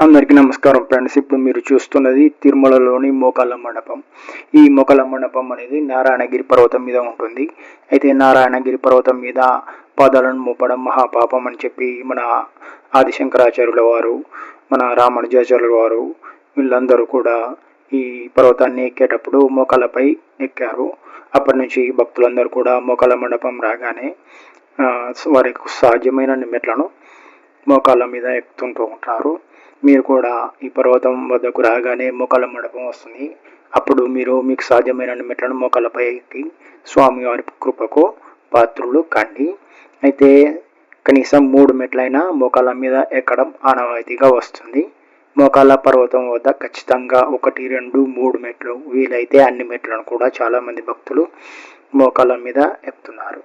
అందరికీ నమస్కారం ఫ్రెండ్స్. ఇప్పుడు మీరు చూస్తున్నది తిరుమలలోని మోకాళ్ళ మండపం. ఈ మోకాళ్ళ మండపం అనేది నారాయణగిరి పర్వతం మీద ఉంటుంది. అయితే నారాయణగిరి పర్వతం మీద పాదాలను మోపడం మహాపాపం అని చెప్పి మన ఆదిశంకరాచార్యుల వారు, మన రామానుజాచార్యుల వారు వీళ్ళందరూ కూడా ఈ పర్వతాన్ని ఎక్కేటప్పుడు మోకాళ్ళపై ఎక్కారు. అప్పటి నుంచి భక్తులందరూ కూడా మోకాళ్ళ మండపం రాగానే వారికి సాధ్యమైన మెట్లను మోకాళ్ళ మీద ఎక్కుతుంటూ ఉంటారు. మీరు కూడా ఈ పర్వతం వద్దకు రాగానే మోకాళ్ళ మండపం వస్తుంది. అప్పుడు మీరు మీకు సాధ్యమైన మెట్లను మోకాళ్ళపై ఎక్కి స్వామివారి కృపకు పాత్రులు కండి. అయితే కనీసం 3 మెట్లైనా మోకాళ్ళ మీద ఎక్కడం ఆనవాయితీగా వస్తుంది. మోకాళ్ళ పర్వతం వద్ద ఖచ్చితంగా 1, 2, 3 మెట్లు, వీలైతే అన్ని మెట్లను కూడా చాలామంది భక్తులు మోకాళ్ళ మీద ఎక్కుతున్నారు.